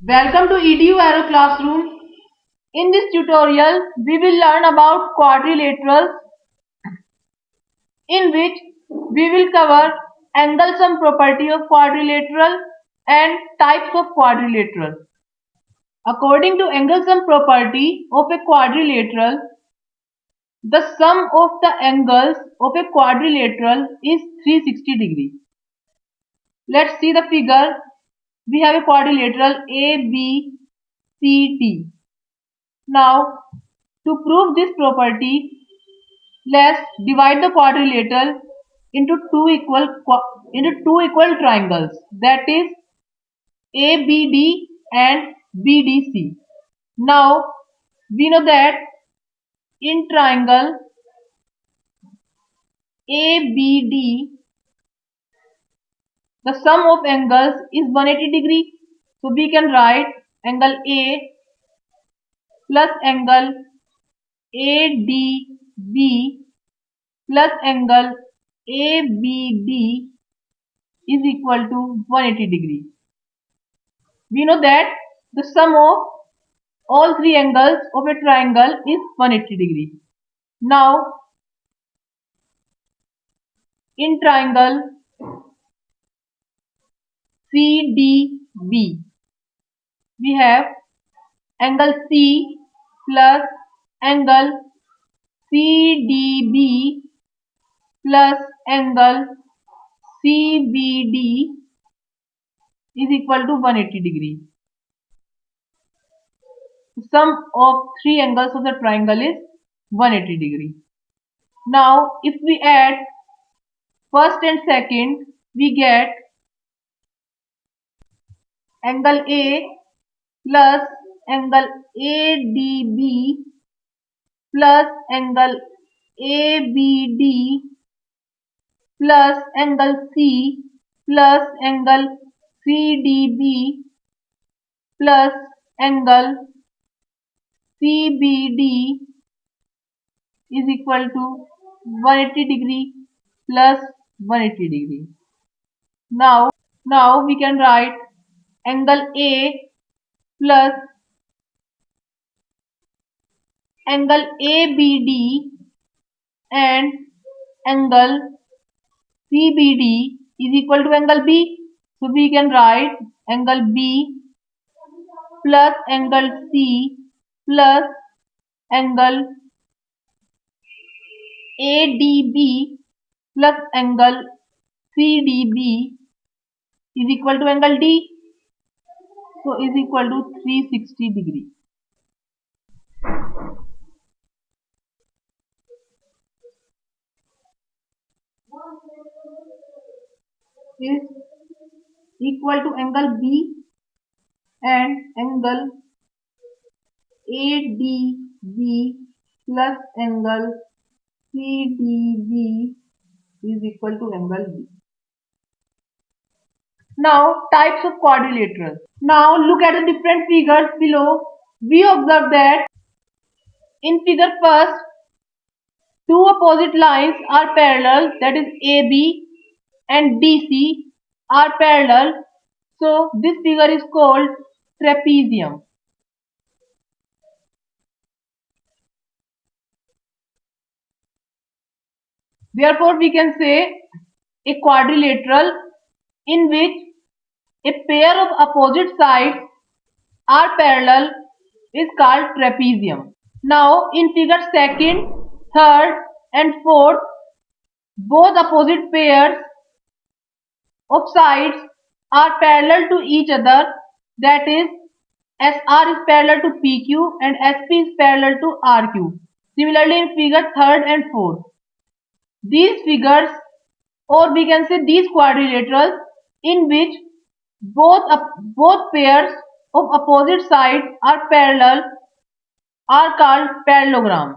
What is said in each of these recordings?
Welcome to EDU Aero Classroom. In this tutorial, we will learn about quadrilaterals, in which we will cover angle sum property of quadrilateral and types of quadrilateral. According to angle sum property of a quadrilateral, the sum of the angles of a quadrilateral is 360 degree. Let's see the figure. We have a quadrilateral ABCD. Now, to prove this property, let's divide the quadrilateral into two equal triangles, that is ABD and BDC. Now we know that in triangle ABD the sum of angles is 180 degree. So we can write angle A plus angle ADB plus angle ABD is equal to 180 degree. We know that the sum of all three angles of a triangle is 180 degree. Now in triangle CDB we have angle C plus angle CDB plus angle CBD is equal to 180 degree. The sum of three angles of the triangle is 180 degree. Now if we add first and second, we get angle A plus angle ADB plus angle ABD plus angle C plus angle CDB plus angle CBD is equal to 180 degree plus 180 degree. Now we can write angle A plus angle ABD and angle CBD is equal to angle B. So we can write angle B plus angle C plus angle ADB plus angle CDB is equal to angle D. So is equal to 360 degree. Is equal to angle B and angle ADB plus angle CDB is equal to angle B. Now types of quadrilaterals. Now look at the different figures below. We observe that in figure first, two opposite lines are parallel, that is AB and DC are parallel. So this figure is called trapezium. Therefore we can say a quadrilateral in which a pair of opposite sides are parallel is called trapezium. Now in figure second, third and fourth, both opposite pairs of sides are parallel to each other, that is SR is parallel to PQ and SP is parallel to RQ. Similarly in figure third and fourth, these figures, or we can say these quadrilaterals in which both pairs of opposite sides are parallel are called parallelogram.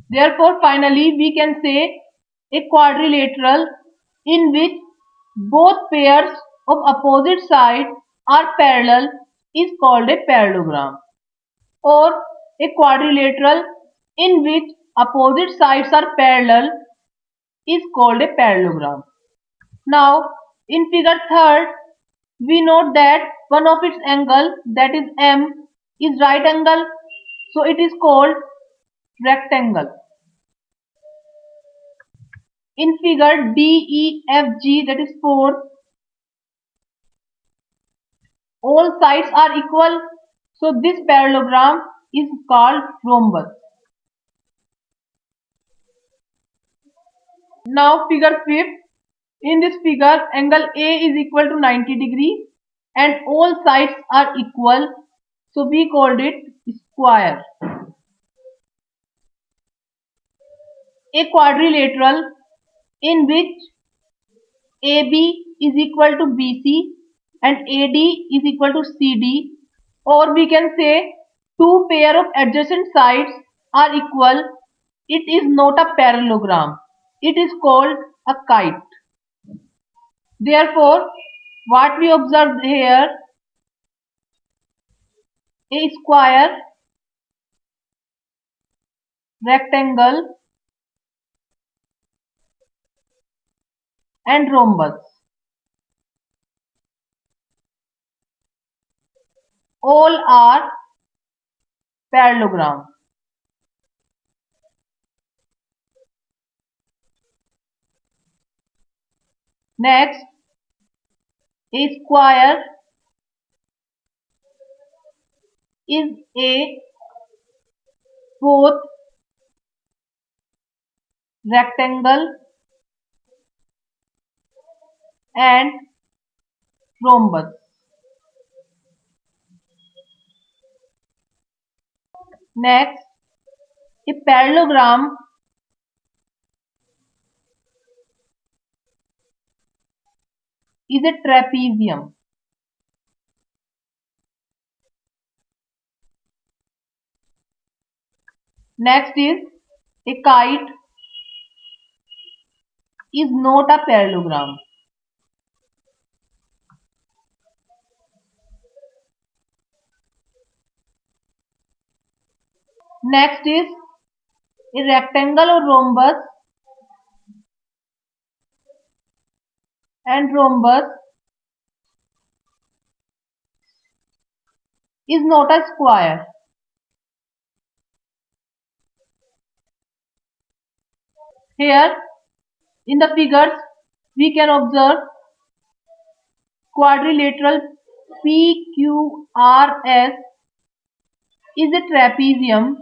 Therefore finally we can say a quadrilateral in which both pairs of opposite sides are parallel is called a parallelogram, or a quadrilateral in which opposite sides are parallel is called a parallelogram. Now, in figure third, we note that one of its angle, that is M, is right angle, so it is called rectangle. In figure DEFG, that is fourth, all sides are equal, so this parallelogram is called rhombus. Now figure fifth. In this figure, angle A is equal to 90 degree and all sides are equal, so we called it square. A quadrilateral in which AB is equal to BC and AD is equal to CD, or we can say two pair of adjacent sides are equal, it is not a parallelogram. It is called a kite. Therefore, what we observed here, a square, rectangle and rhombus. All are parallelogram. Next, a square is a both rectangle and rhombus. Next, a parallelogram is a trapezium. Next is a kite is not a parallelogram. Next is a rectangle or rhombus and rhombus is not a square. Here in the figures we can observe quadrilateral PQRS is a trapezium,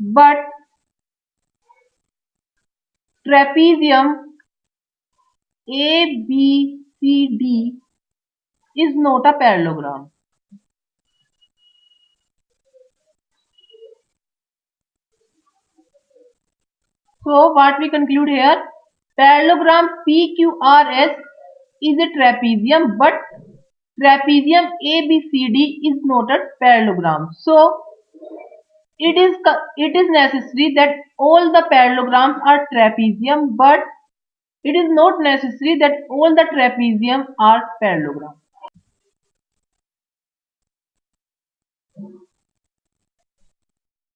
but trapezium ABCD is not a parallelogram. So what we conclude here, parallelogram PQRS is a trapezium, but trapezium ABCD is not a parallelogram. So it is necessary that all the parallelograms are trapezium, but it is not necessary that all the trapezium are parallelogram.